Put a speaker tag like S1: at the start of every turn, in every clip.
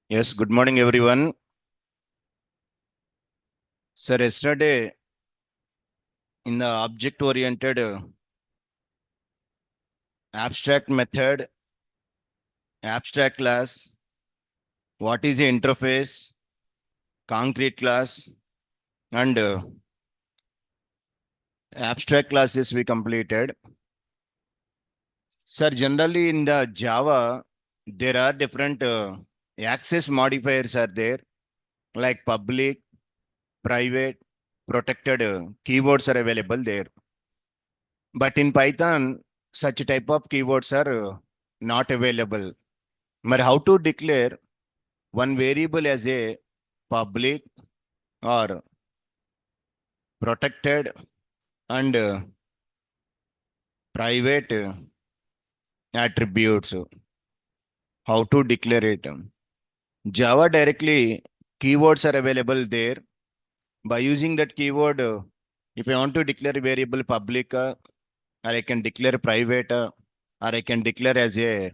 S1: Yes, good morning, everyone. Sir, yesterday in the object-oriented abstract method, abstract class, what is the interface, concrete class, and abstract classes we completed. Sir, generally in the Java, there are different access modifiers are there, like public, private, protected keywords are available there. But in Python, such type of keywords are not available. But how to declare one variable as a public or protected and private attributes? How to declare it? Java directly keywords are available there. By using that keyword, if I want to declare a variable public, or I can declare private, or I can declare as a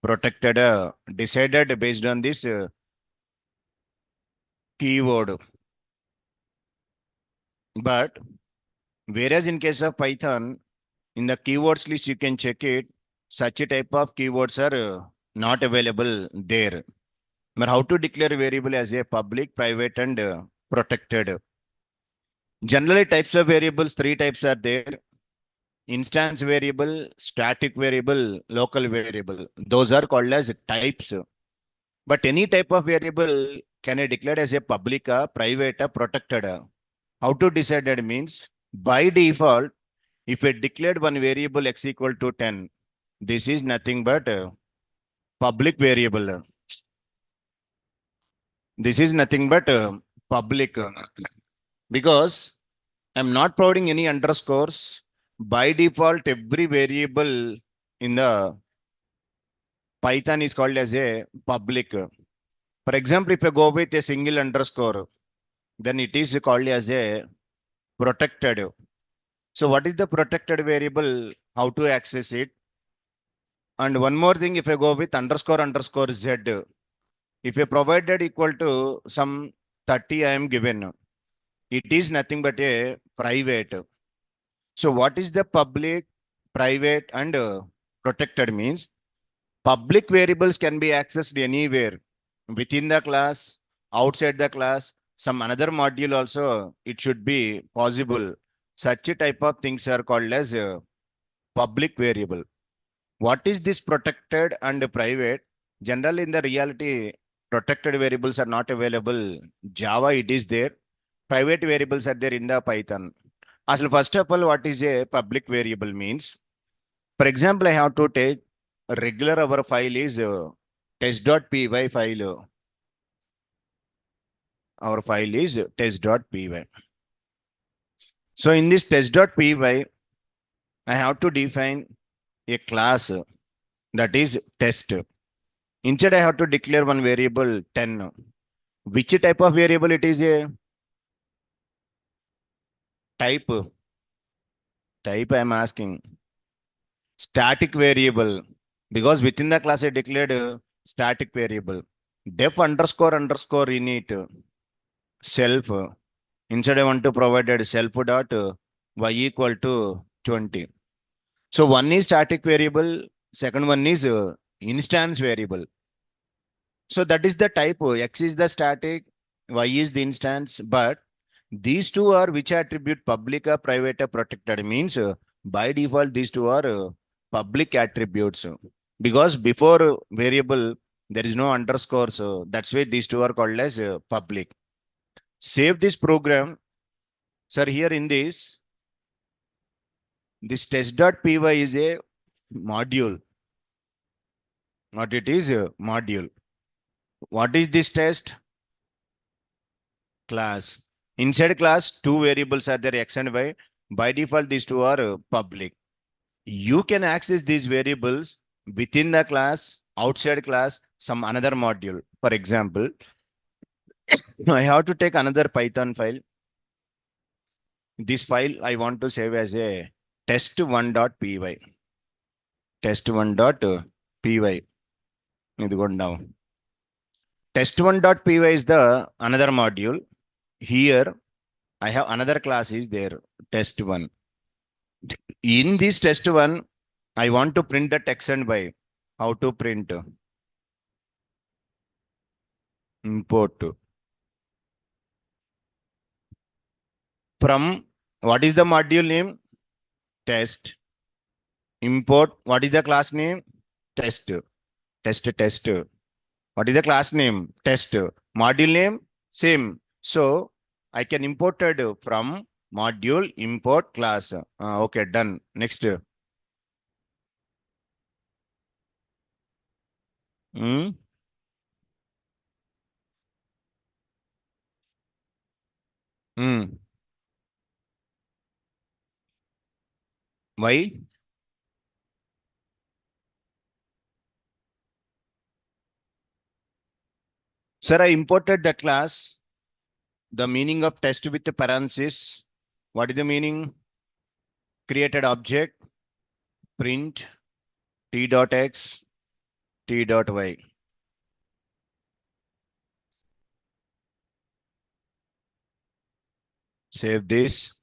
S1: protected, decided based on this keyword. But whereas in case of Python, in the keywords list, you can check it. Such a type of keywords are not available there. But how to declare a variable as a public, private, and protected? Generally, types of variables, three types are there. Instance variable, static variable, local variable. Those are called as types. But any type of variable can I declare as a public, private, protected? How to decide that means by default, if I declared one variable x equal to 10, this is nothing but public variable. This is nothing but public because I'm not providing any underscores. By default, every variable in the Python is called as a public. For example, if I go with a single underscore, then it is called as a protected. So what is the protected variable? How to access it? And one more thing, if I go with underscore z, if I provided equal to some 30 I am given, it is nothing but a private. So what is the public, private, and protected means? Public variables can be accessed anywhere within the class, outside the class, some another module also, it should be possible. Such a type of things are called as public variable. What is this protected and private? Generally, in the reality, protected variables are not available. Java, it is there. Private variables are there in the Python. As first of all, what is a public variable means? For example, I have to take a regular our file is test.py file. Our file is test.py. So in this test.py, I have to define a class that is test. Instead, I have to declare one variable 10. Which type of variable it is a type? Type I am asking. Static variable. Because within the class I declared static variable. Def underscore init self. Instead I want to provide self dot y equal to 20. So one is static variable. Second one is instance variable. So that is the type. X is the static, Y is the instance, but these two are which attribute public or private or protected means by default these two are public attributes because before variable there is no underscore, so that's why these two are called as public. Save this program. Sir, here in this test.py is a module. What it is a module. What is this test? Class. Inside class, two variables are there, x and y. By default, these two are public. You can access these variables within the class, outside class, some another module. For example, I have to take another Python file. This file I want to save as a test1.py. Test1.py. It going down. Test1.py is the another module. Here I have another class is there, test1. In this test1, I want to print the text and by how to print import from what is the module name? Test. Import what is the class name? Test. Test. What is the class name? Test. Module name? Same. So I can import it from module import class. Okay, done. Next. Hmm. Hmm. Why? Sir, I imported that class. The meaning of test with the parenthesis. What is the meaning? Created object, print t.x, t.y. Save this.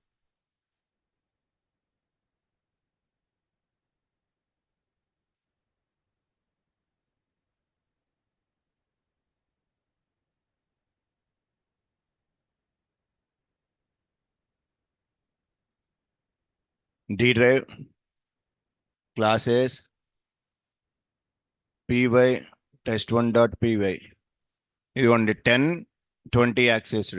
S1: D drive, classes, py, test1.py. You want the 10, 20 access.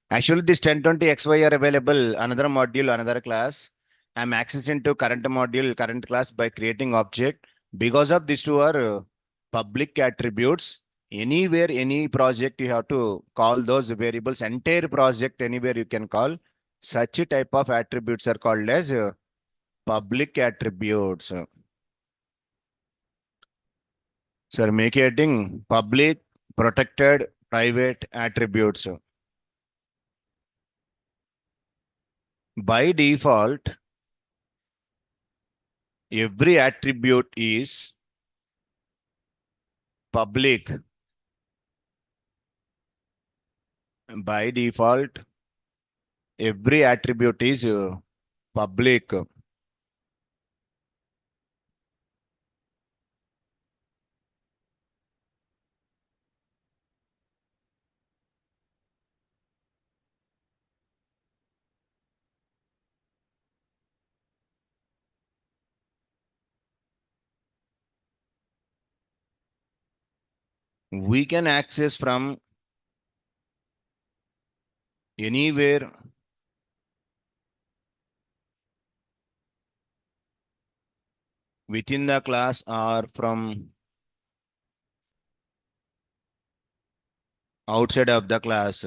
S1: Actually, this 10, 20 XY are available. Another module, another class. I'm accessing to current module, current class by creating object. Because of these two are public attributes. Anywhere, any project, you have to call those variables. Entire project, anywhere you can call. Such a type of attributes are called as public attributes. So making public, protected, private attributes. By default, every attribute is public. By default, every attribute is public. We can access from anywhere within the class or from outside of the class.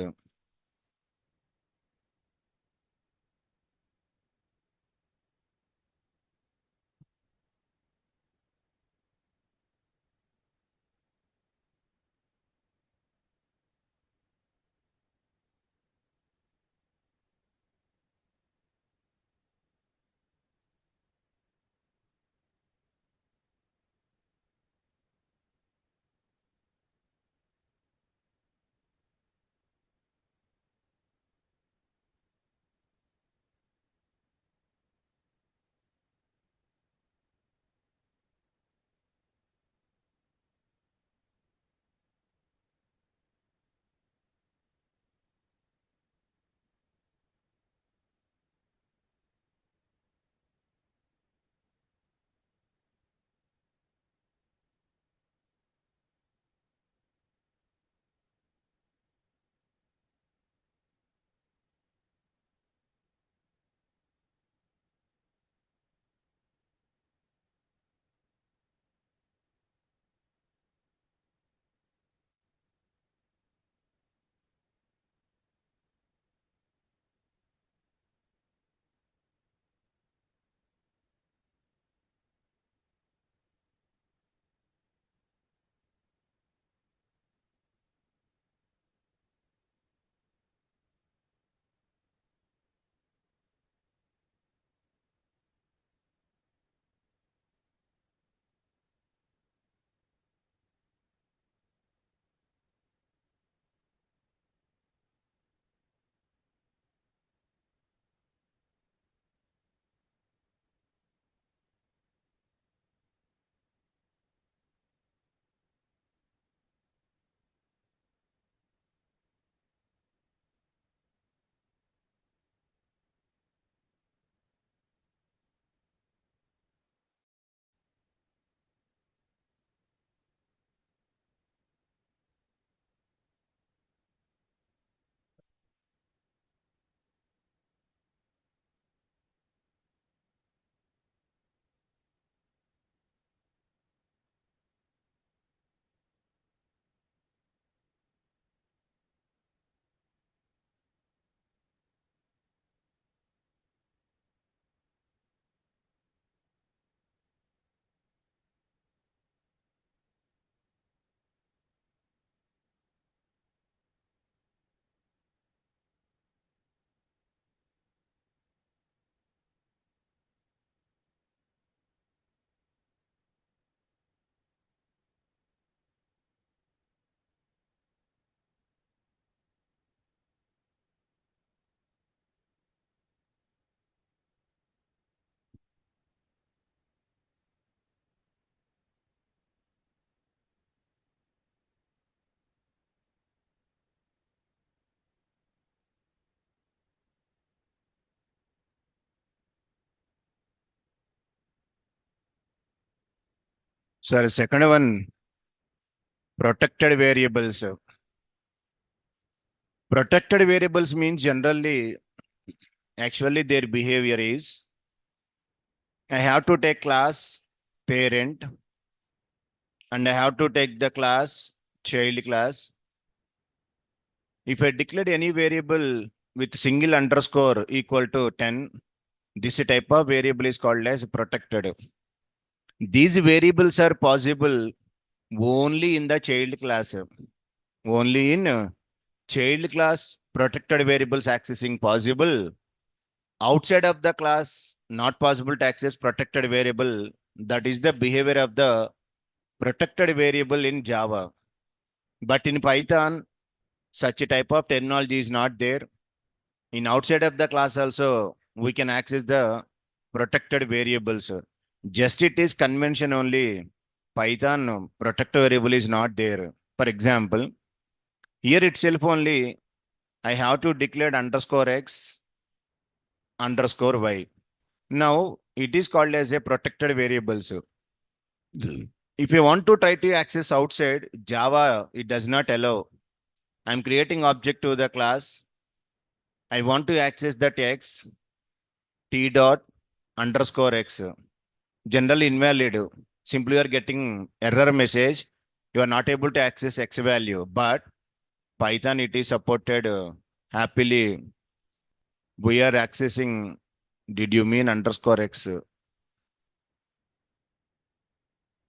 S1: So the second one, protected variables. Protected variables means generally, actually their behavior is, I have to take class parent and I have to take the class child class. If I declared any variable with single underscore equal to 10, this type of variable is called as protected. These variables are possible only in the child class. Only in child class, protected variables accessing possible. Outside of the class, not possible to access protected variable. That is the behavior of the protected variable in Java. But in Python, such a type of technology is not there. In outside of the class also, we can access the protected variables. Just it is convention only. Python protected variable is not there. For example, here itself only, I have to declare underscore x underscore y. Now it is called as a protected variable. So if you want to try to access outside Java, it does not allow. I'm creating object to the class. I want to access that x t dot underscore x. Generally invalid. Simply you are getting error message. You are not able to access x value. But Python it is supported happily. We are accessing. Did you mean underscore x?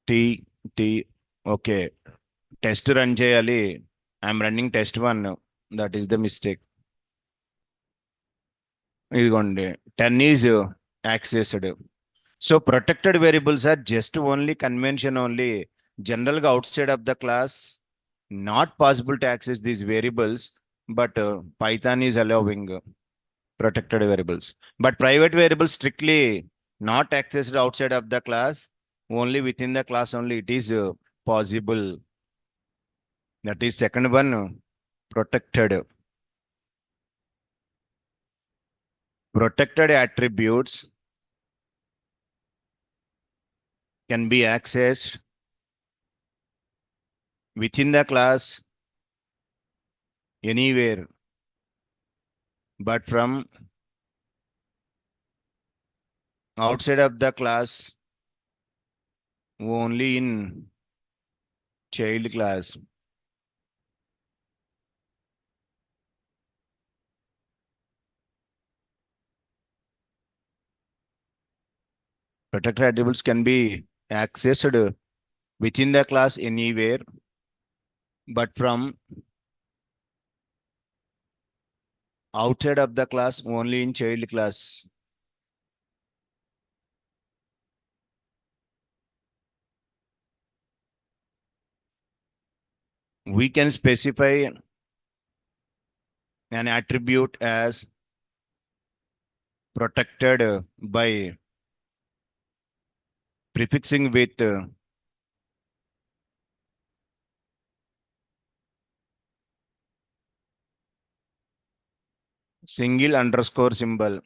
S1: T T. Okay. Test run చేయాలి. I'm running test one. That is the mistake. ఇదిగోండి 10 is accessed. So protected variables are just only convention only. General గా outside of the class, not possible to access these variables, but Python is allowing protected variables. But private variables strictly not accessed outside of the class, only within the class only it is possible. That is second one, protected. Protected attributes can be accessed within the class anywhere, but from outside of the class only in child class. Protected attributes can be accessed within the class anywhere, but from outside of the class only in child class. We can specify an attribute as protected by prefixing with single underscore symbol.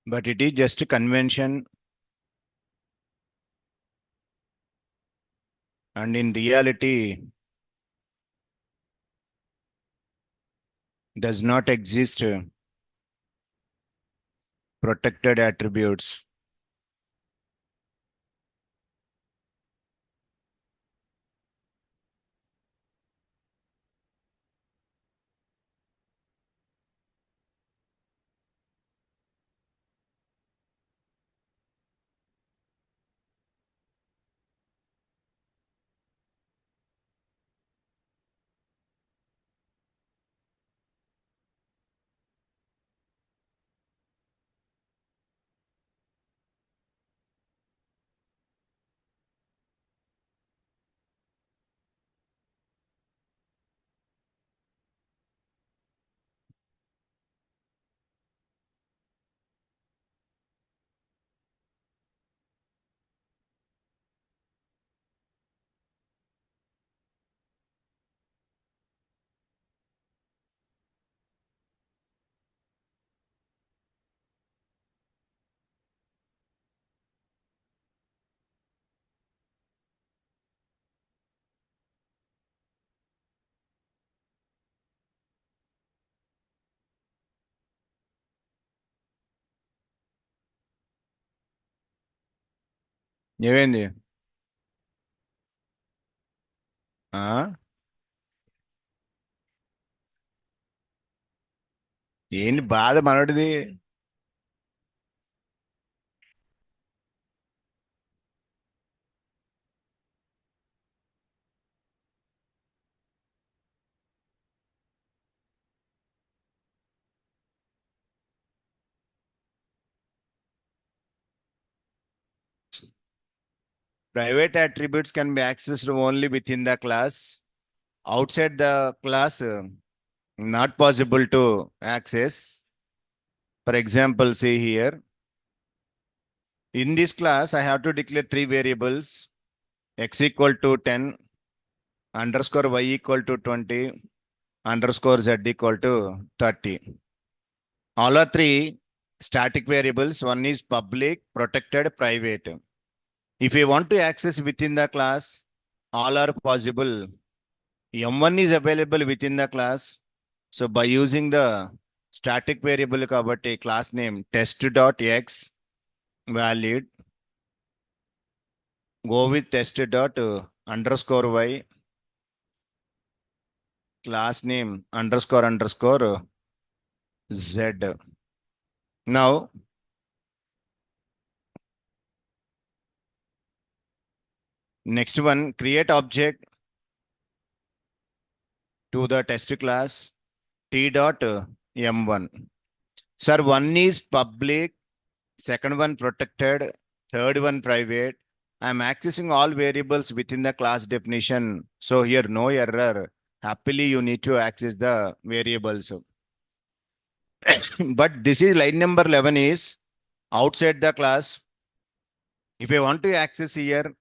S1: but it is just a convention, and in reality does not exist protected attributes. ఏమైంది? ఆ? ఏంటి బాధ మనోడిది? Private attributes can be accessed only within the class. Outside the class, not possible to access. For example, see here. In this class, I have to declare three variables: x equal to 10, underscore y equal to 20, underscore z equal to 30. All are three static variables. One is public, protected, private. If you want to access within the class, all are possible. M1 is available within the class. So by using the static variable kabatti class name test.x valid, go with test underscore y, class name underscore z. Now next one, create object to the test class t.m1. Sir, one is public, second one protected, third one private. I'm accessing all variables within the class definition. So here no error. Happily you need to access the variables. But this is line number 11 is outside the class. If I want to access here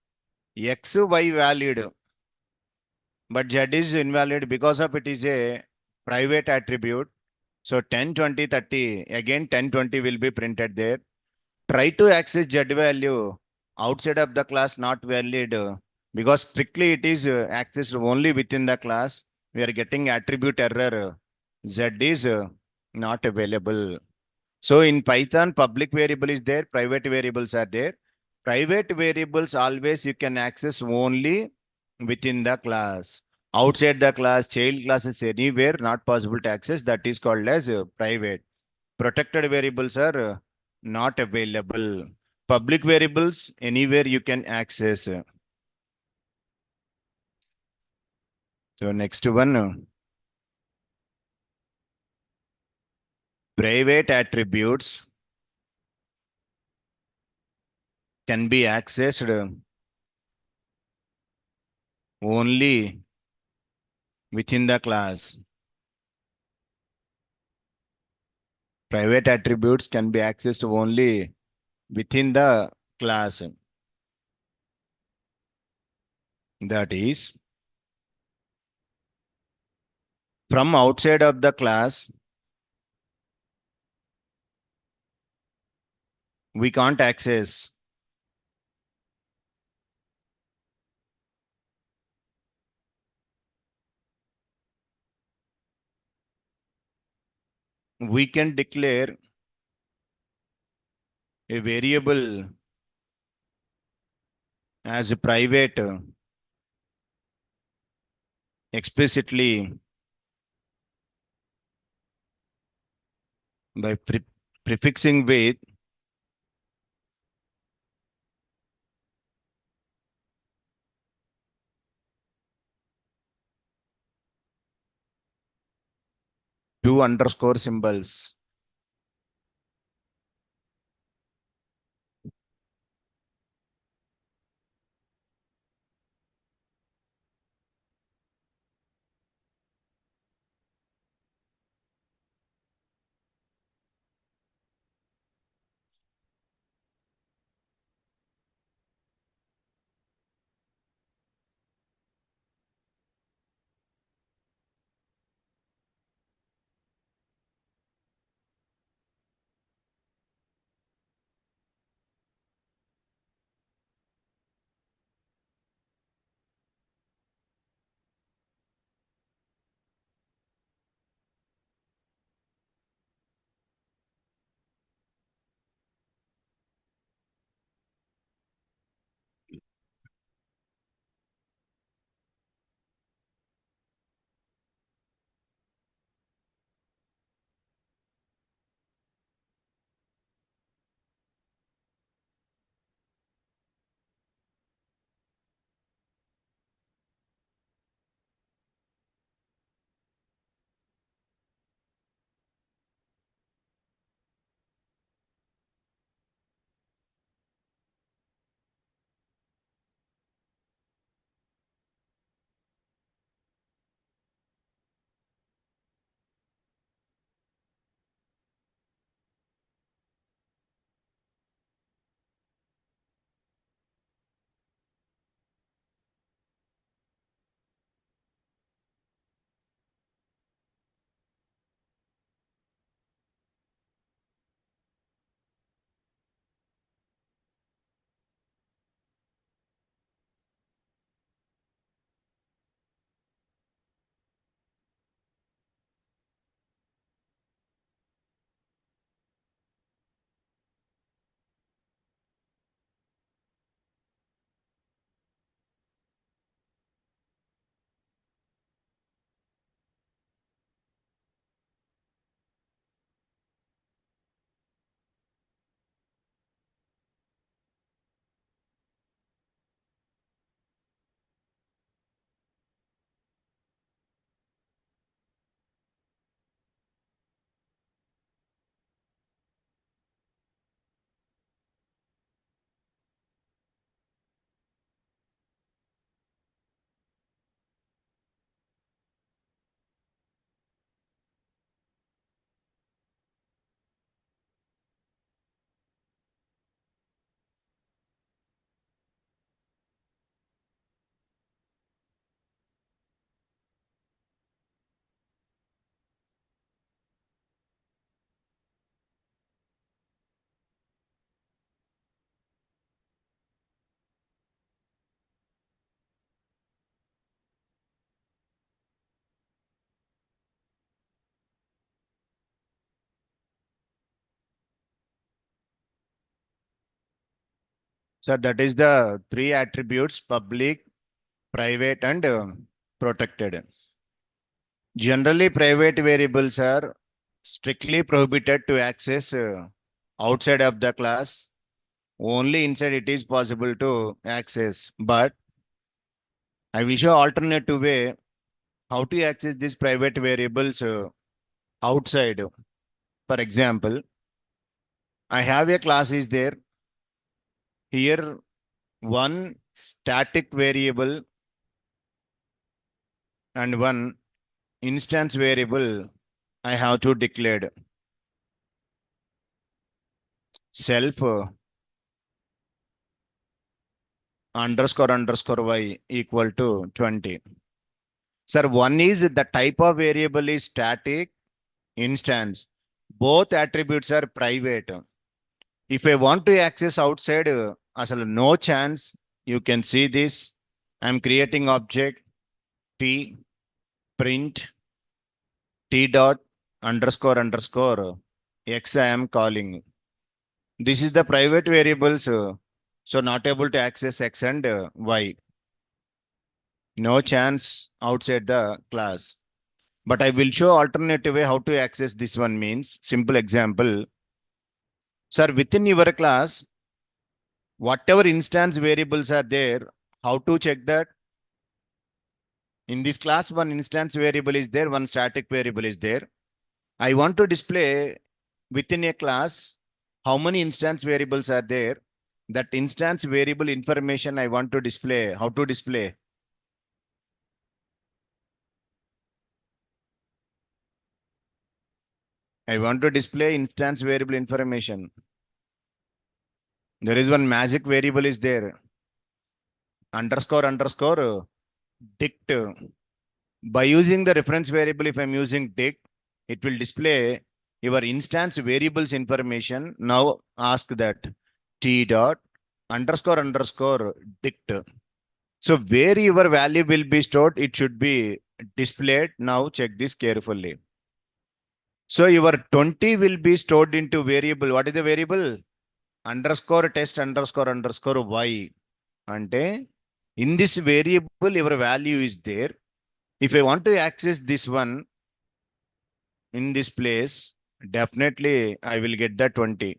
S1: x, y valid, but z is invalid because of it is a private attribute. So 10, 20, 30, again 10, 20 will be printed there. Try to access z value outside of the class not valid because strictly it is accessed only within the class. We are getting attribute error. Z is not available. So in Python, public variable is there, private variables are there. Private variables always you can access only within the class. Outside the class, child classes anywhere not possible to access. That is called as private. Protected variables are not available. Public variables anywhere you can access. So next one, private attributes can be accessed only within the class. Private attributes can be accessed only within the class. That is, from outside of the class, we can't access. We can declare a variable as a private explicitly by prefixing with two underscore symbols. So that is the three attributes: public, private, and protected. Generally, private variables are strictly prohibited to access outside of the class. Only inside it is possible to access. But I will show alternative way how to access these private variables outside. For example, I have a class is there. Here, one static variable and one instance variable I have to declare self underscore underscore y equal to 20. Sir, one is the type of variable is static instance. Both attributes are private. If I want to access outside, అసలు no chance. You can see this. I'm creating object t print t dot underscore underscore x I am calling. This is the private variables, so not able to access x and y. No chance outside the class. But I will show alternative way how to access this one means. Simple example. Sir, within your class, whatever instance variables are there, how to check that? In this class, one instance variable is there, one static variable is there. I want to display within a class how many instance variables are there. That instance variable information I want to display. How to display? I want to display instance variable information. There is one magic variable is there. Underscore underscore dict. By using the reference variable, if I'm using dict, it will display your instance variables information. Now ask that t dot underscore underscore dict. So where your value will be stored, it should be displayed. Now check this carefully. So your 20 will be stored into variable. What is the variable? Underscore test underscore underscore y. Ante in this variable, your value is there. If I want to access this one in this place, definitely I will get the 20.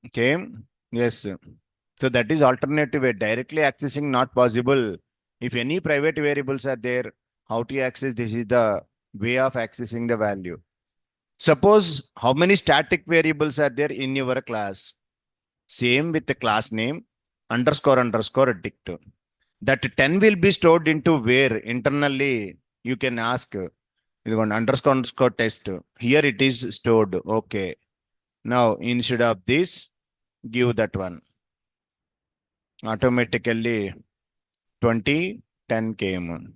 S1: Okay. Yes. So that is alternative way. Directly accessing not possible. If any private variables are there, how to access? This is the way of accessing the value. Suppose how many static variables are there in your class? Same with the class name, underscore underscore dict. That 10 will be stored into where internally you can ask underscore underscore test. Here it is stored. Okay. Now instead of this, give that one. Automatically 20, 10 came.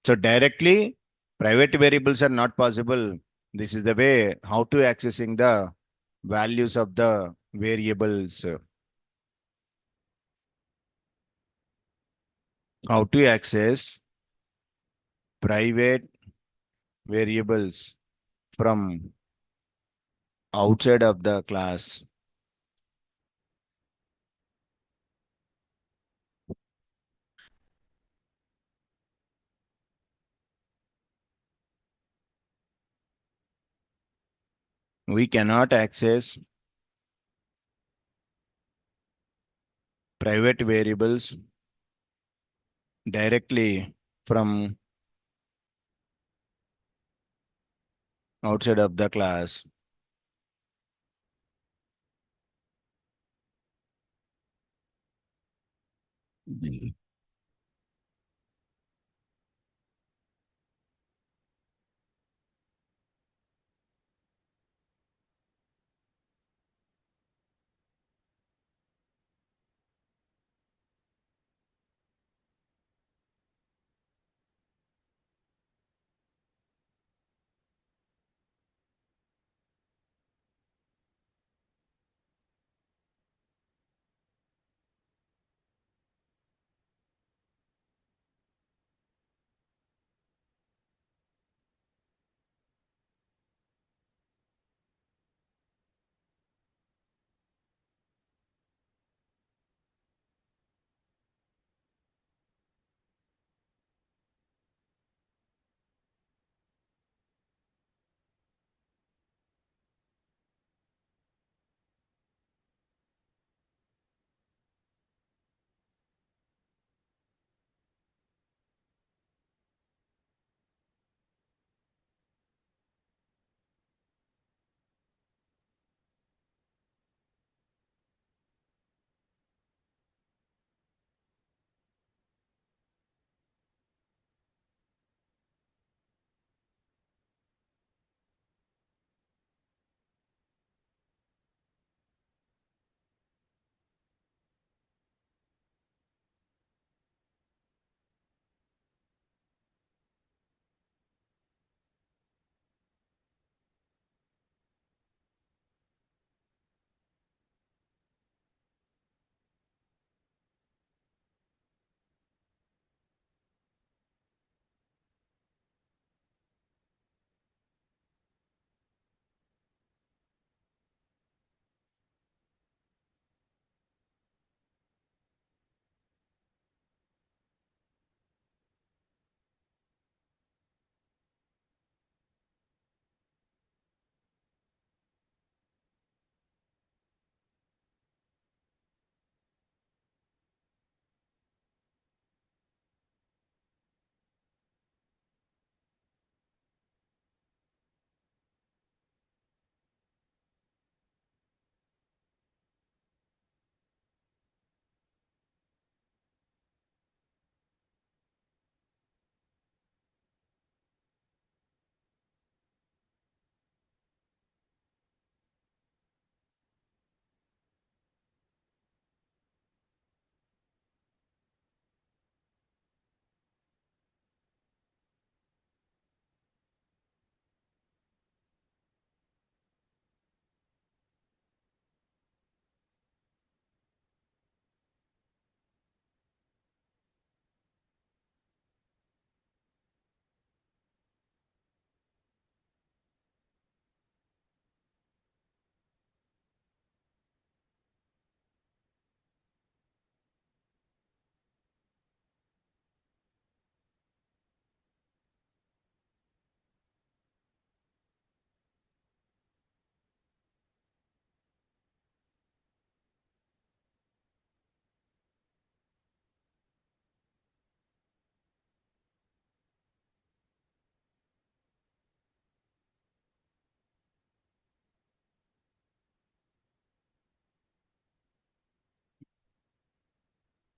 S1: So directly private variables are not possible. This is the way how to accessing the values of the variables. How to access private variables from outside of the class. We cannot access private variables directly from outside of the class.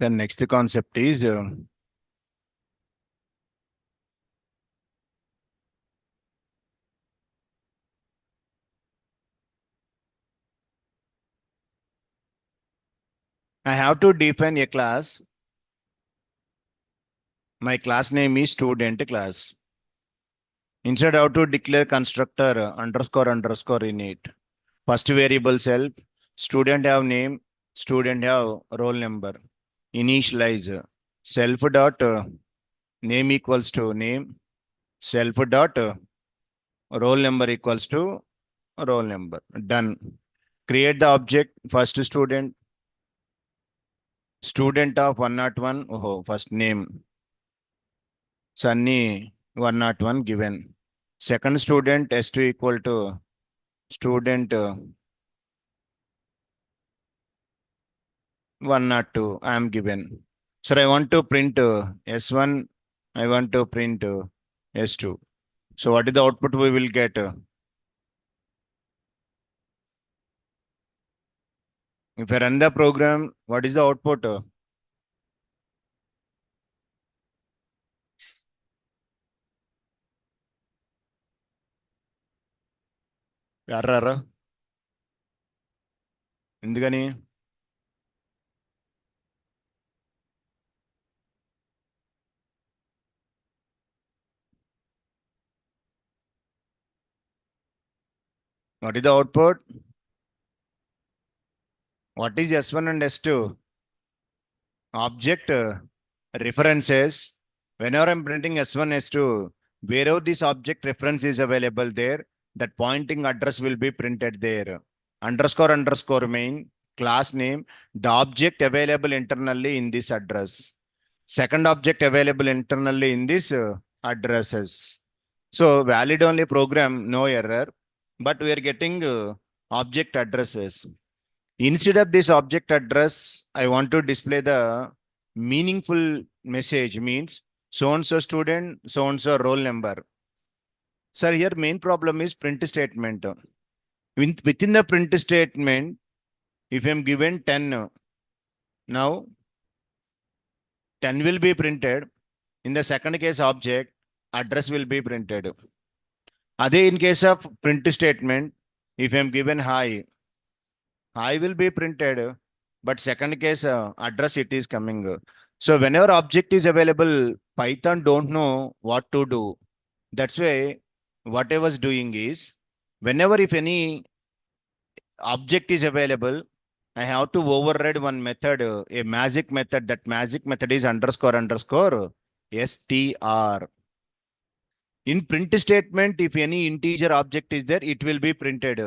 S1: The next concept is I have to define a class. My class name is student class. Instead, I have to declare constructor underscore underscore in it. First variable self, student have name, student have roll number. Initialize self dot name equals to name, self dot roll number equals to roll number. Done. Create the object first student of 101. Oh, first name Sunny 101 given. Second student S2 equal to student 102. I am given. So I want to print S1. I want to print S2. So what is the output we will get? If I run the program, what is the output? Error. ఎందుకని what is the output? What is S1 and S2? Object references. Whenever I'm printing S1, S2, wherever this object reference is available there, that pointing address will be printed there. Underscore underscore main class name, the object available internally in this address. Second object available internally in this addresses. So valid only program, no error, but we are getting object addresses. Instead of this object address, I want to display the meaningful message means so-and-so student, so-and-so roll number. Sir, here main problem is print statement. Within the print statement, if I'm given 10, now 10 will be printed. In the second case object, address will be printed. Other in case of print statement, if I'm given hi, hi will be printed, but second case address it is coming. So whenever object is available, Python don't know what to do. That's why what I was doing is whenever if any object is available, I have to override one method, a magic method. That magic method is underscore underscore str. In print statement, if any integer object is there, it will be printed.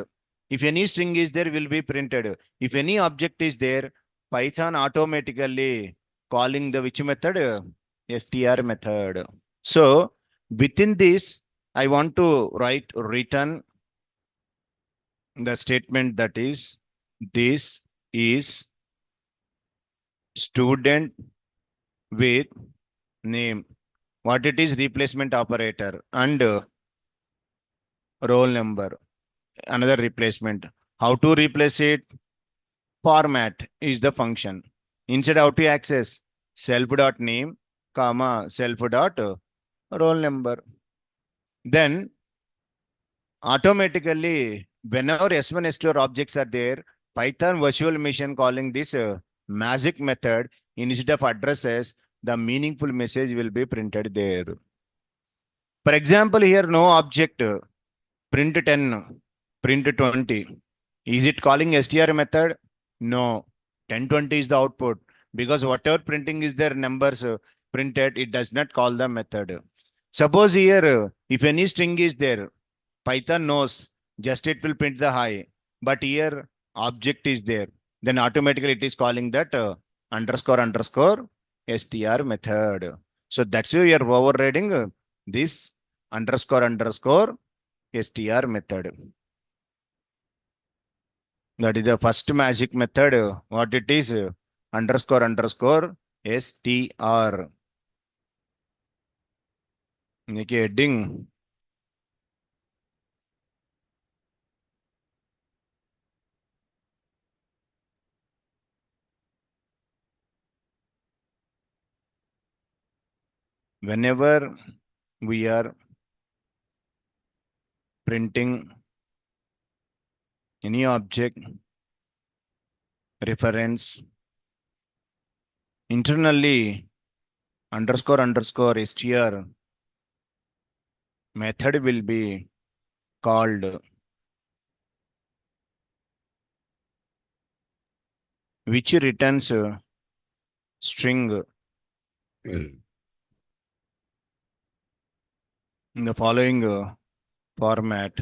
S1: If any string is there, will be printed. If any object is there, Python automatically calling the which method? Str method. So within this, I want to write return the statement that is this is student with name. What it is replacement operator and roll number. Another replacement. How to replace it? Format is the function. Instead, how to access self.name, comma, self.roll number. Then automatically, whenever S1, S2 objects are there, Python virtual machine calling this magic method instead of addresses, the meaningful message will be printed there. For example, here no object, print 10, print 20. Is it calling str method? No. 1020 is the output because whatever printing is their numbers printed, it does not call the method. Suppose here, if any string is there, Python knows just it will print the high, but here object is there. Then automatically it is calling that underscore underscore str method. So that's why we are overriding this underscore underscore str method. That is the first magic method. What it is? Underscore underscore str. Heading. whenever we are printing any object reference internally underscore underscore str method will be called, which returns a string in the following format.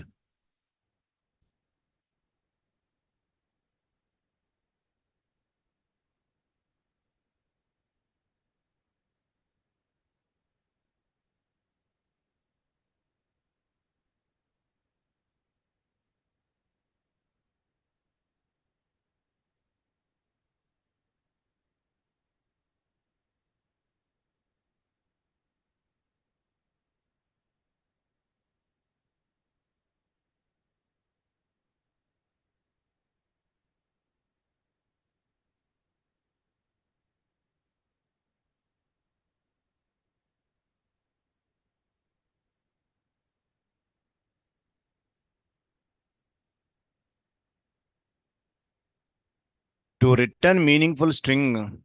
S1: To return meaningful string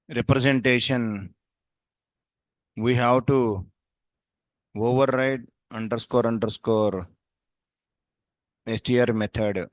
S1: representation, we have to override underscore underscore str method.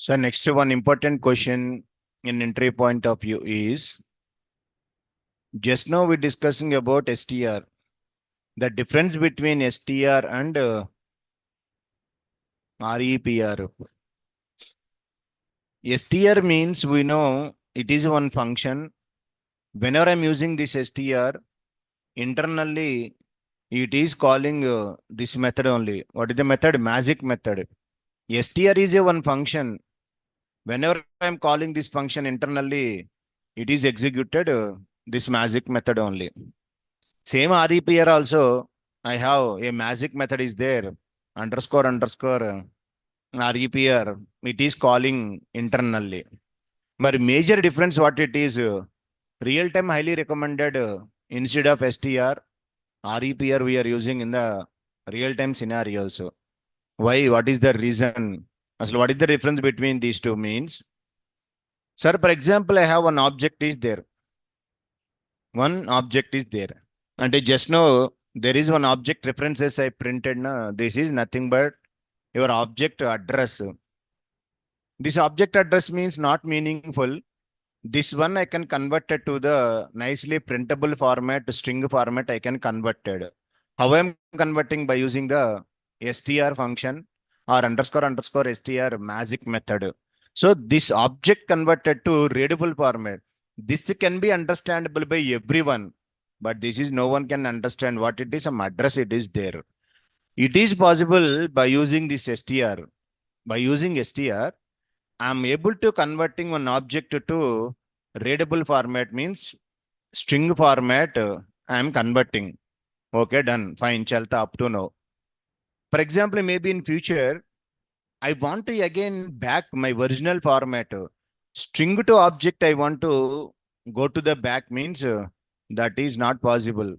S1: So next one important question in entry point of view is, just now we're discussing about STR, the difference between STR and REPR. STR means we know it is one function. Whenever I'm using this STR, internally it is calling this method only. What is the method? Magic method. STR is a one function. Whenever I'm calling this function internally, it is executed this magic method only. Same REPR also, I have a magic method is there, underscore underscore REPR. It is calling internally. But major difference what it is, real time highly recommended instead of STR, REPR we are using in the real time scenarios. Why? What is the reason? So what is the difference between these two means? Sir, for example, I have one object is there. One object is there. And I just know there is one object references I printed. Na, this is nothing but your object address. This object address means not meaningful. This one I can convert it to the nicely printable format, string format I can convert it. How I'm converting by using the str function or underscore underscore str magic method. So this object converted to readable format. This can be understandable by everyone, but this is no one can understand what it is, some address it is there. It is possible by using this str. By using str, I'm able to converting one object to readable format means string format. I'm converting. Okay, done. Fine. Chalta up to now. For example, maybe in future, I want to again back my original format. String to object, I want to go to the back means that is not possible.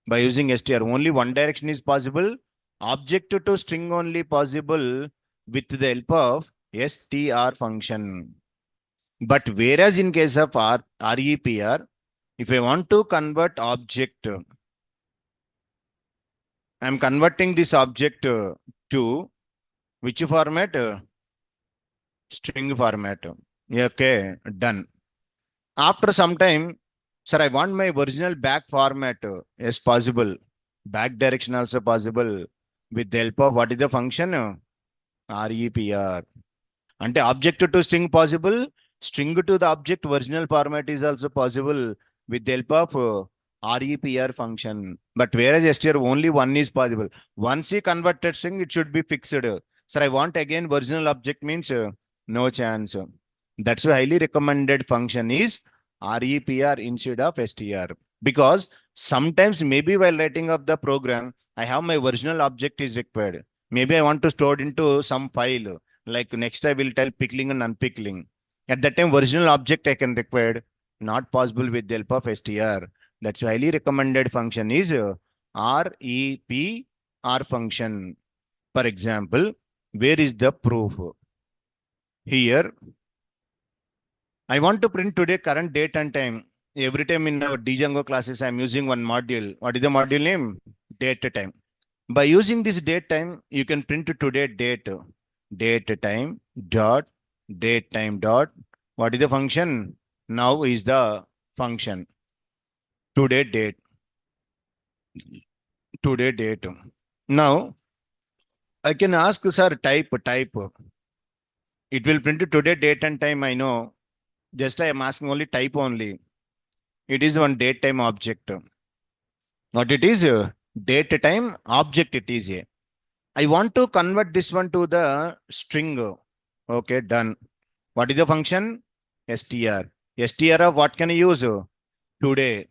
S1: By using str, only one direction is possible. Object to string only possible with the help of str function. But whereas in case of REPR, if I want to convert object, I'm converting this object to which format? String format. Okay, done. After some time, sir, I want my original back format. Yes, possible. Back direction also possible with the help of what is the function? REPR. And object to string possible, string to the object original format is also possible with the help of REPR function. But whereas str only one is possible. Once you converted string, it should be fixed. Sir, I want again original object means no chance. That's why highly recommended function is REPR instead of str. Because sometimes maybe while writing up the program, I have my original object is required. Maybe I want to store it into some file. Like next I will tell pickling and unpickling. At that time, original object I can require, not possible with the help of str. That's highly recommended function is REPR function. For example, where is the proof? Here, I want to print today current date and time. Every time in our Django classes, I'm using one module. What is the module name? Date time. By using this date time, you can print today date. Date time dot date time dot. What is the function? Now is the function. Today date. Today date. Now I can ask sir type. It will print today date and time. I know. Just I am asking only type only. It is one date time object. What it is? Date time object it is a. I want to convert this one to the string. Okay, done. What is the function? str. str of what can I use? Today.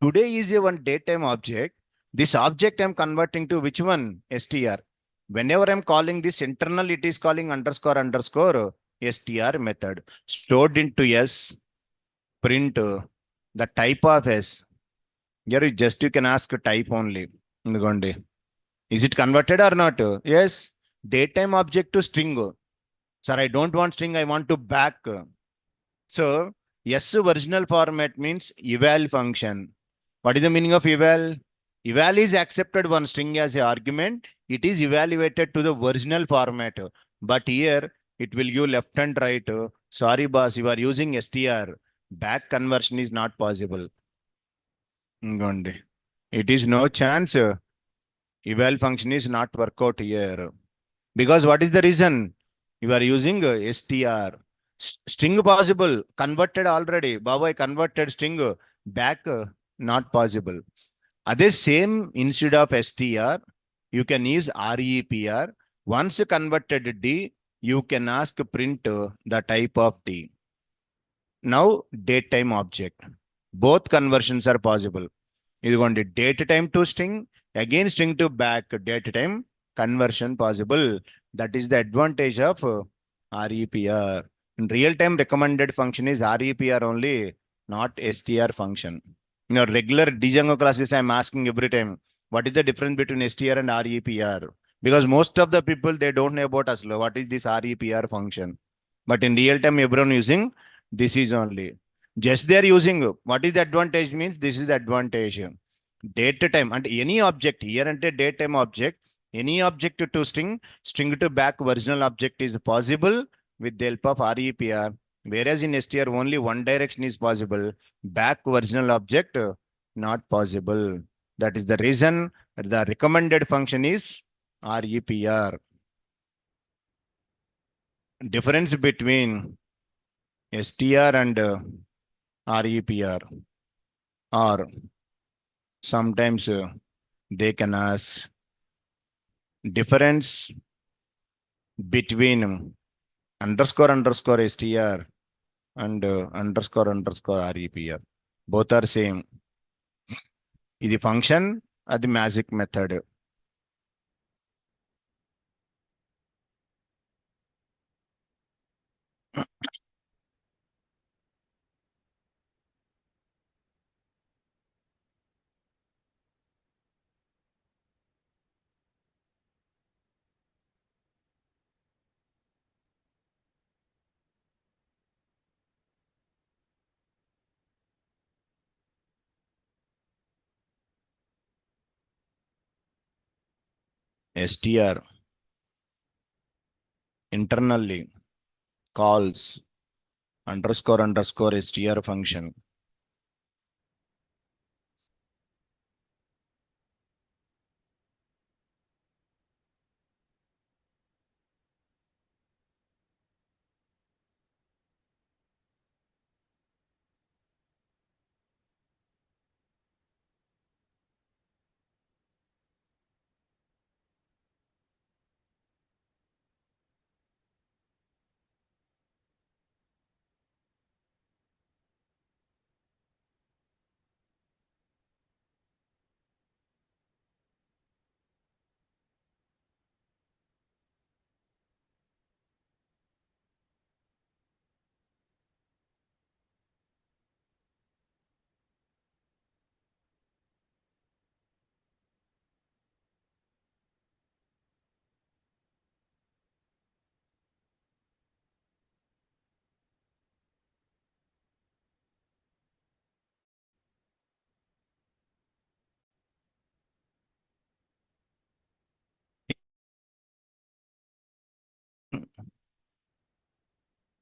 S1: Today is a one date time object. This object I'm converting to which one? str. Whenever I'm calling this internal, it is calling underscore underscore str method. Stored into S, print the type of S. Here you can ask type only. Is it converted or not? Yes. Datetime object to string. Sir, I don't want string, I want to back. So, yes, original format means eval function. What is the meaning of eval? Eval is accepted one string as an argument. It is evaluated to the original format. But here, it will give left and right. Sorry, boss, you are using STR. Back conversion is not possible. ఇంకోండి. It is no chance. Eval function is not work out here. Because what is the reason? You are using STR. String possible. Converted already. Baba, I converted string. Back not possible. Other same instead of STR, you can use REPR. Once converted D, you can ask print the type of D. Now date time object. Both conversions are possible. ఇదిగోండి date time to string, again string to back, date time conversion possible. That is the advantage of REPR. In real time recommended function is REPR only, not STR function. In your regular Django classes, I'm asking every time, what is the difference between STR and REPR? Because most of the people, they don't know about us. What is this REPR function? But in real time, everyone using this is only. Just they are using, what is the advantage means this is the advantage. Date time and any object here and date time object, any object to string to back original object is possible with the help of REPR. Whereas in STR only one direction is possible, back original object not possible. That is the reason the recommended function is REPR. Difference between STR and REPR, or sometimes they can ask difference between underscore underscore STR and underscore underscore REPR. Both are same. ఇది function, అది magic method. STR internally calls underscore underscore STR function.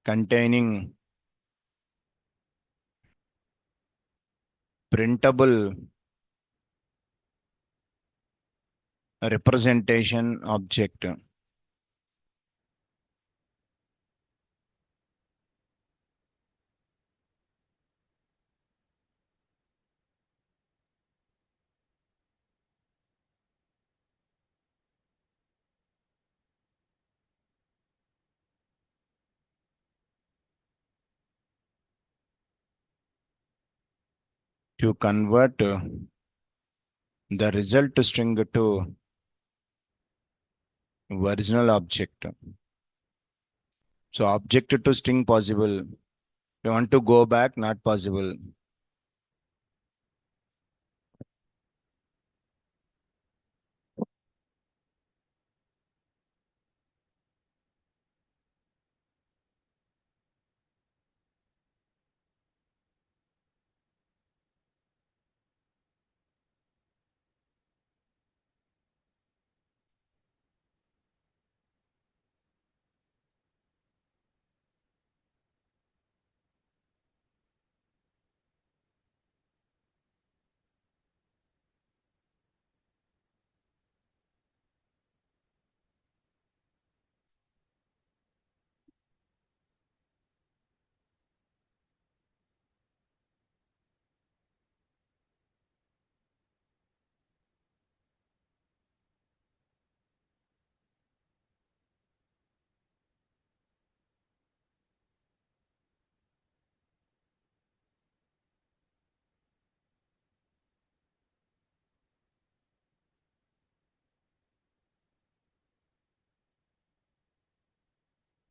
S1: Containing printable representation object. To convert the result string to original object. So object to string possible. You want to go back, not possible.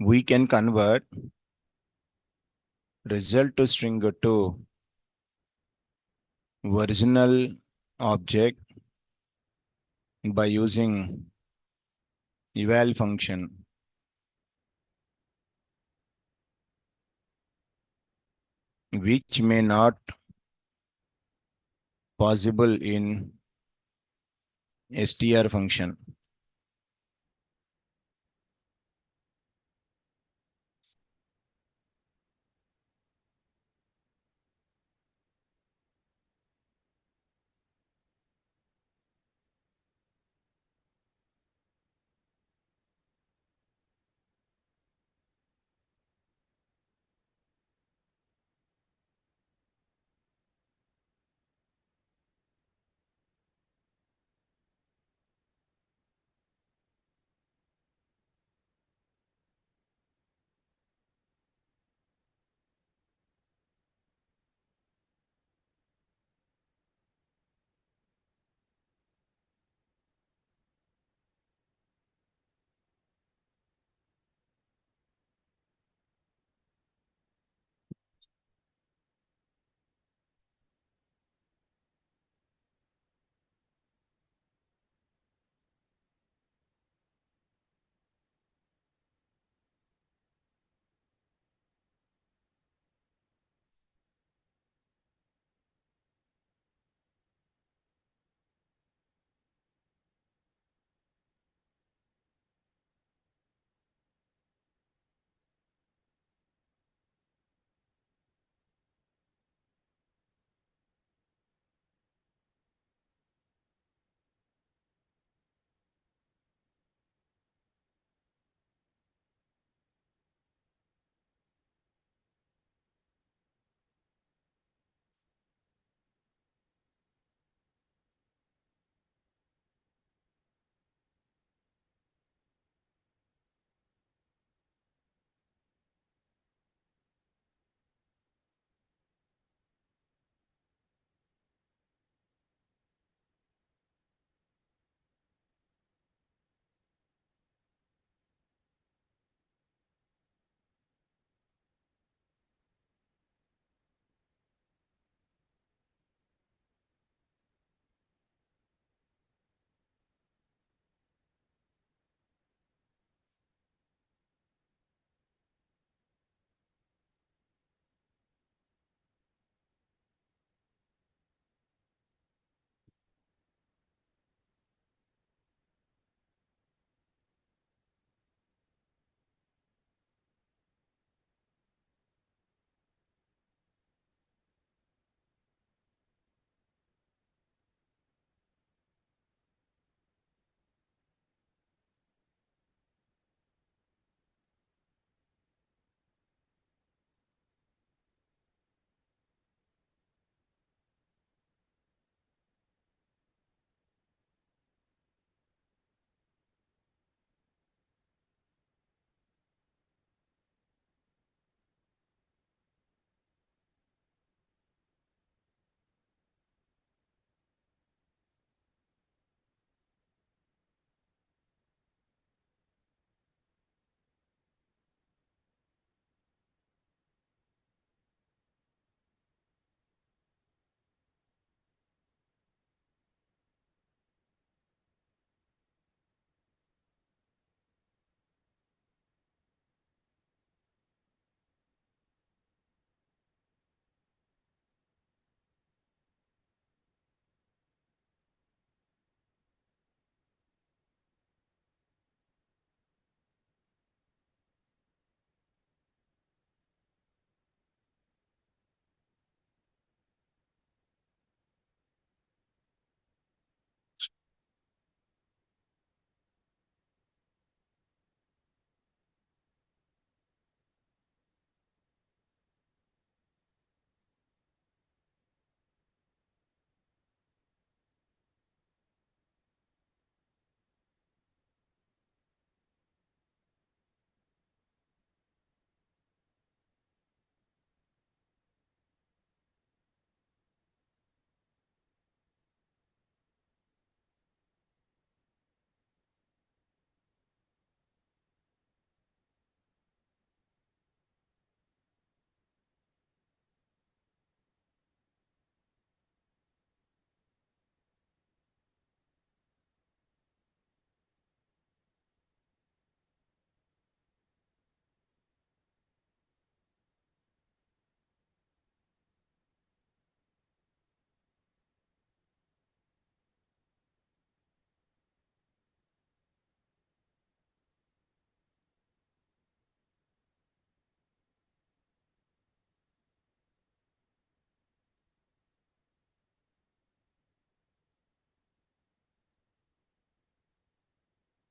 S1: we can convert result to string to original object by using eval function, which may not possible in str function.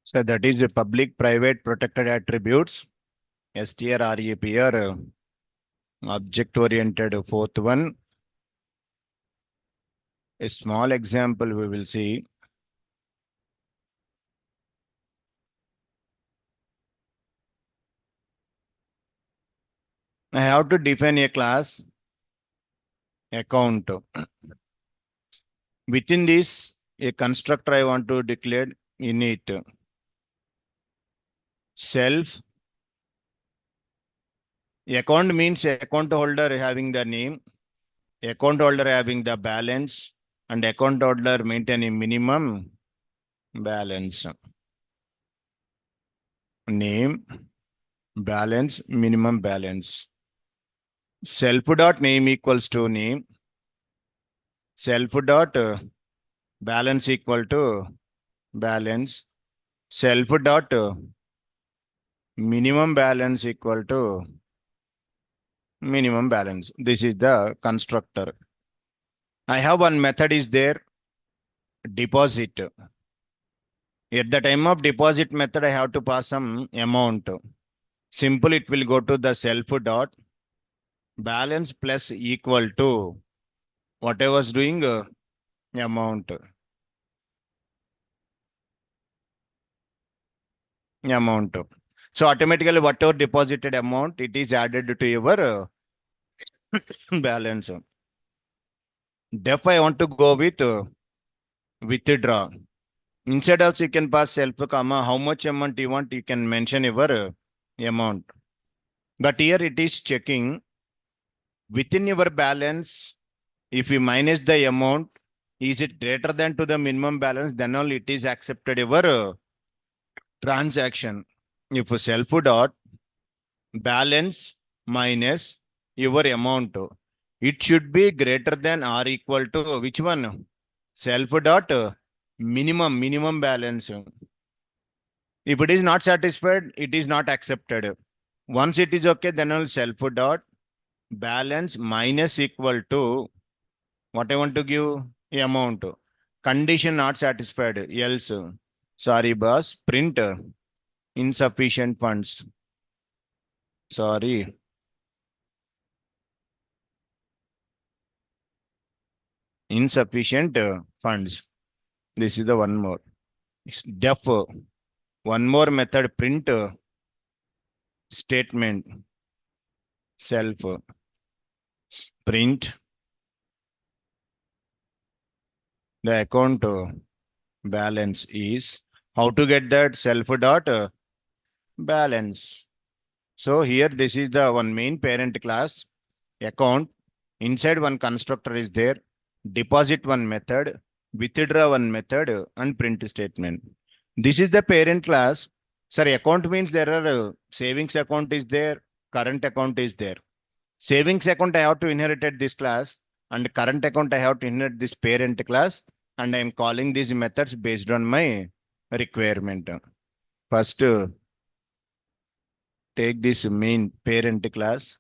S1: So that is a public, private, protected attributes. STR, REP or object oriented. Fourth one, a small example we will see. I have to define a class account. Within this, a constructor I want to declare init self. Account means account holder having the name, account holder having the balance, and account holder maintaining minimum balance. Name, balance, minimum balance. Self dot name equals to name. Self dot balance equal to balance. Self dot minimum balance equal to minimum balance. This is the constructor. I have one method is there, deposit. At the time of deposit method, I have to pass some amount. Simple, it will go to the self dot balance plus equal to what I was doing amount. Amount. So automatically whatever deposited amount, it is added to your balance. Def I want to go with withdraw. Instead also you can pass self comma how much amount you want, you can mention your amount. But here it is checking within your balance. If you minus the amount, is it greater than to the minimum balance? Then only it is accepted your transaction. If self dot balance minus your amount, it should be greater than or equal to which one? Self dot minimum balance. If it is not satisfied, it is not accepted. Once it is okay, then I'll self dot balance minus equal to what I want to give amount. Condition not satisfied. Else, sorry boss, print insufficient funds. Sorry, insufficient funds. This is the one more. Def one more method print statement self print the account balance is how to get that self dot balance. So here this is the one main parent class account. Inside one constructor is there, deposit one method, withdraw one method and print statement. This is the parent class. Sorry, account means there are savings account is there, current account is there. Savings account I have to inherit this class and current account I have to inherit this parent class, and I am calling these methods based on my requirement. First, take this main parent class.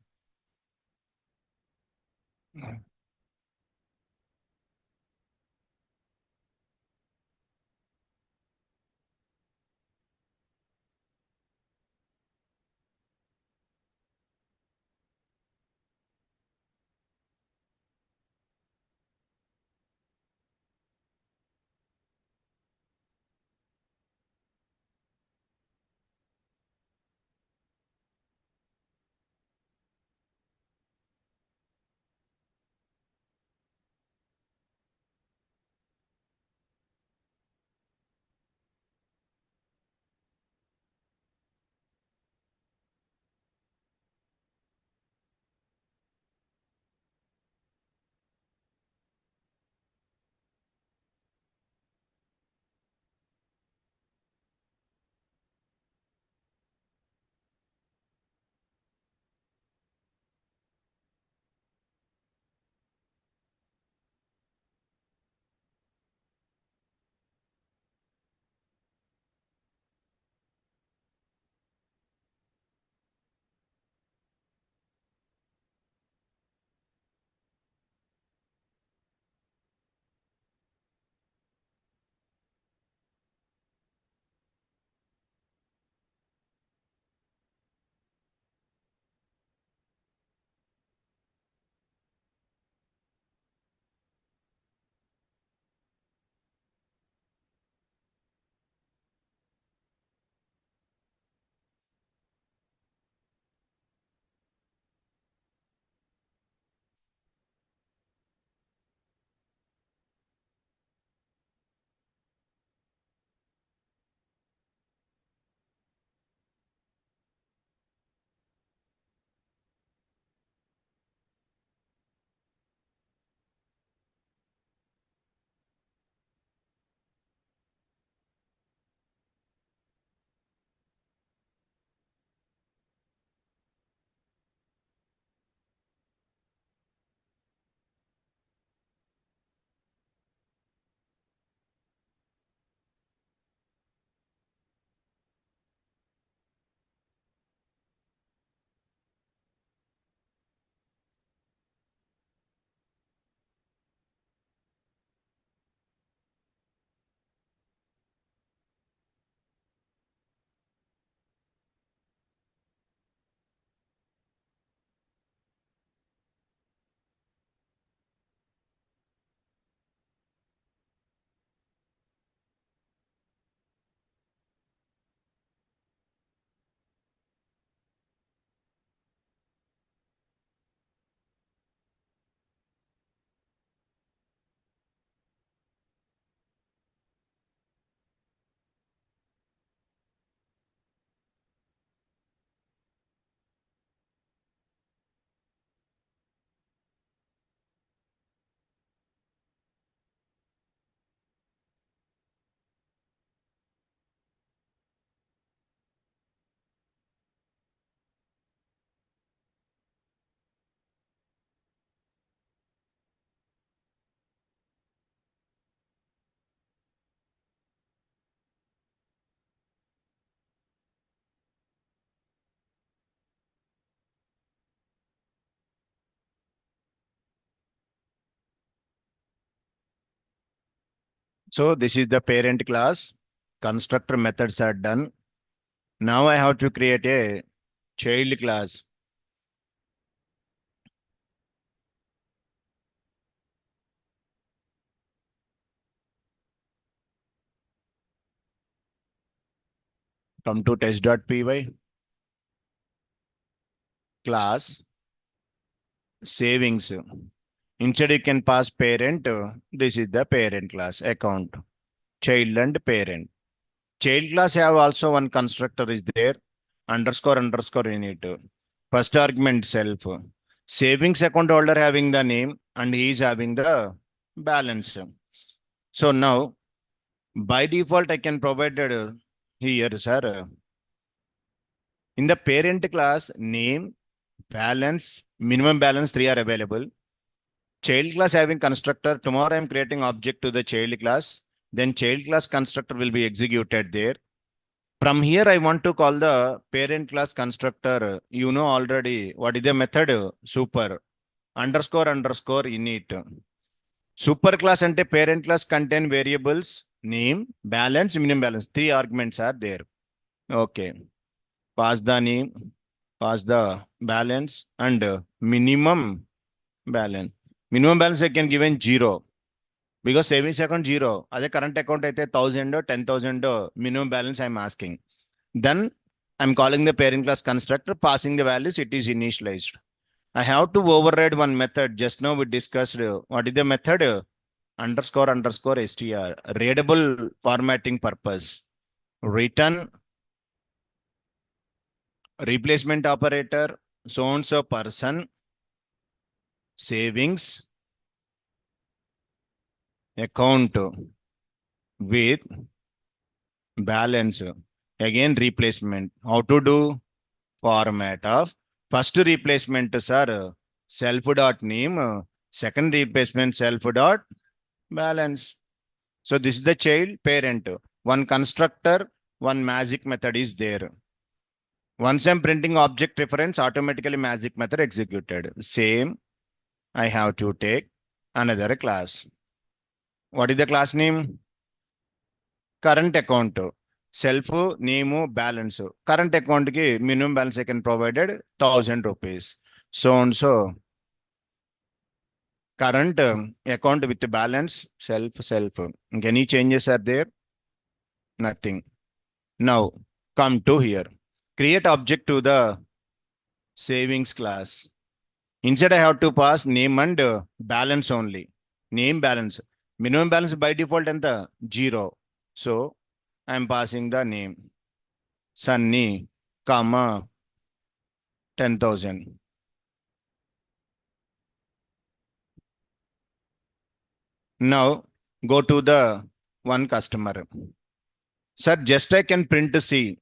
S1: So this is the parent class. Constructor methods are done. Now I have to create a child class. Come to test.py class savings. Instead you can pass parent. This is the parent class account, child and parent. Child class have also one constructor is there, underscore underscore in it. First argument self. Savings account holder having the name and he is having the balance. So now by default I can provide here, sir. In the parent class, name, balance, minimum balance, three are available. Child class having constructor. Tomorrow I'm creating object to the child class. Then child class constructor will be executed there. From here, I want to call the parent class constructor. You know already what is the method? Super underscore underscore init. Super class and parent class contain variables name, balance, minimum balance. Three arguments are there. Okay. Pass the name, pass the balance and minimum balance. Minimum balance I can given 0 because savings account 0. Other current account అయితే 1000 or 10,000 minimum balance I'm asking. Then I'm calling the parent class constructor, passing the values, it is initialized. I have to override one method. Just now we discussed what is the method? Underscore underscore str, readable formatting purpose. Return replacement operator, so and so person, savings account with balance. Again replacement. How to do? Format of first replacement, sir, self dot name, second replacement self dot balance. So this is the child parent. One constructor, one magic method is there. Once I'm printing object reference, automatically magic method executed. Same, I have to take another class. What is the class name? Current account. Self name balance. Current account ki minimum balance I can provided 1000 rupees. So and so current account with balance self. Any changes are there? Nothing. Now come to here. Create object to the savings class. Inside I have to pass name and balance only. Name balance. Minimum balance by default and the 0. So I am passing the name. Sunny, comma 10,000. Now go to the one customer. Sir, just I can print to see.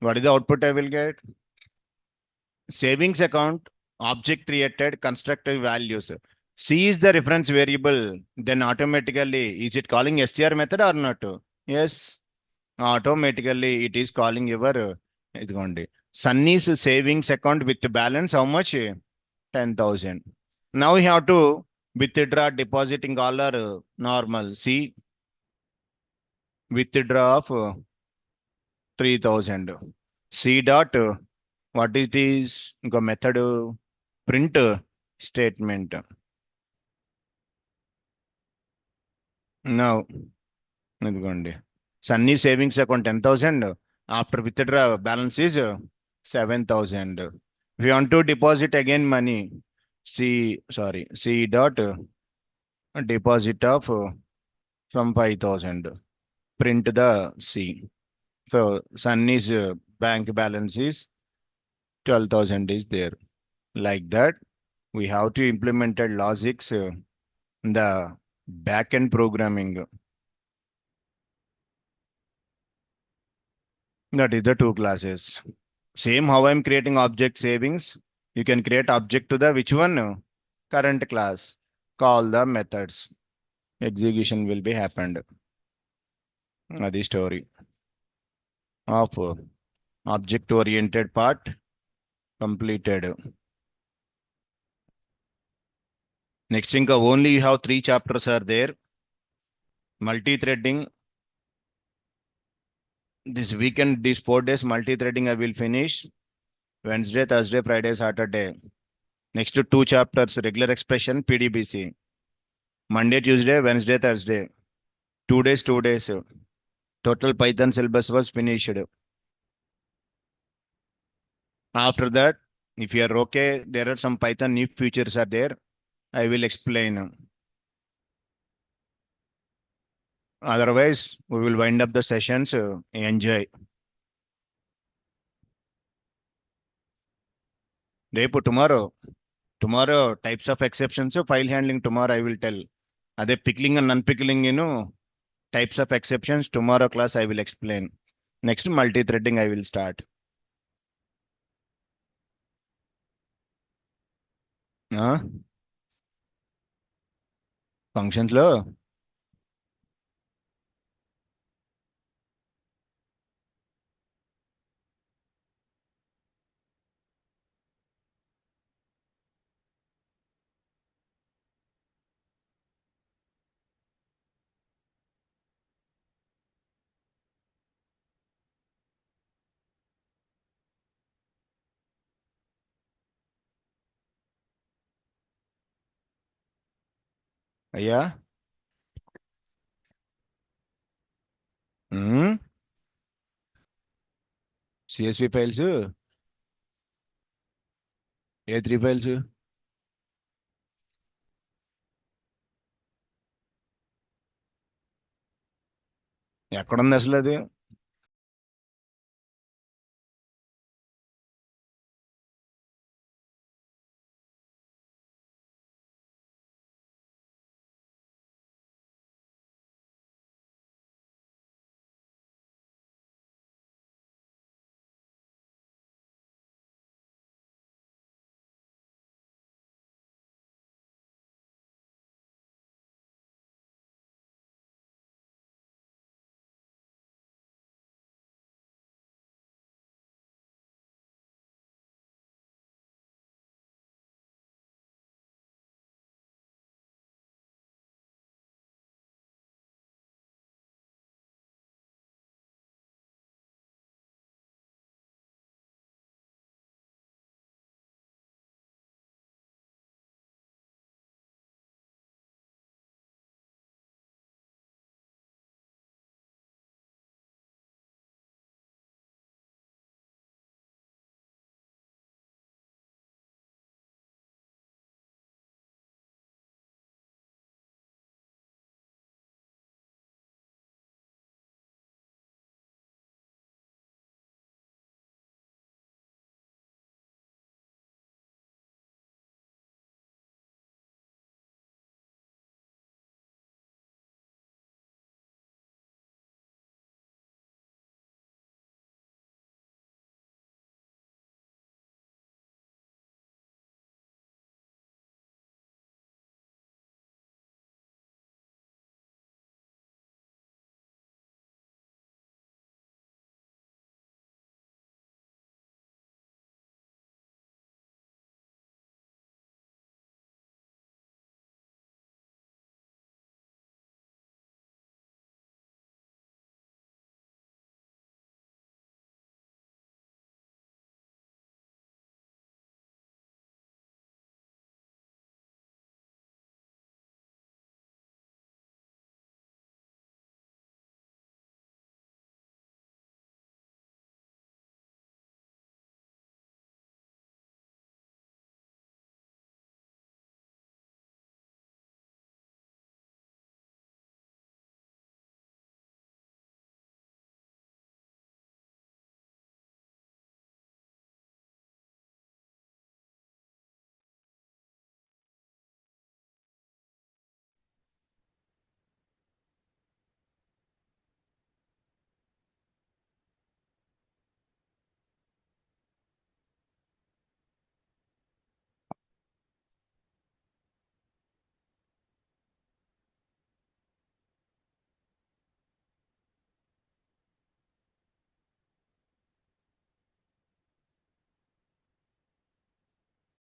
S1: What is the output I will get? Savings account, object created, constructed values. C is the reference variable. Then automatically, is it calling str method or not? Yes, automatically it is calling your Sunny's savings account with balance. How much? 10,000. Now we have to withdraw depositing all are normal. See, withdraw of 3,000. C dot what it is go method print statement. Now Sunny savings account 10,000. After withdraw balance is 7,000. If you want to deposit again money, C dot deposit of from 5,000. Print the C. So Sunny's bank balance is 12,000 is there. Like that, we have to implement logics in the backend programming. That is the two classes. Same how I'm creating object savings. You can create object to the which one? Current class. Call the methods. Execution will be happened. The story of object oriented part completed. Next thing only you have 3 chapters are there. multi-threading. This weekend, these 4 days multi-threading I will finish. Wednesday, Thursday, Friday, Saturday. Next to 2 chapters, regular expression, PDBC. Monday, Tuesday, Wednesday, Thursday. 2 days, 2 days. Total Python syllabus was finished. After that, if you are okay, there are some Python new features are there. I will explain. Otherwise, we will wind up the sessions. Enjoy. Repu tomorrow types of exceptions, file handling tomorrow I will tell. Ade pickling and unpickling, types of exceptions tomorrow class I will explain. Next multi-threading I will start. Functions లో అయ్యా CSV files A3 files ఎక్కడుంది అసలు అది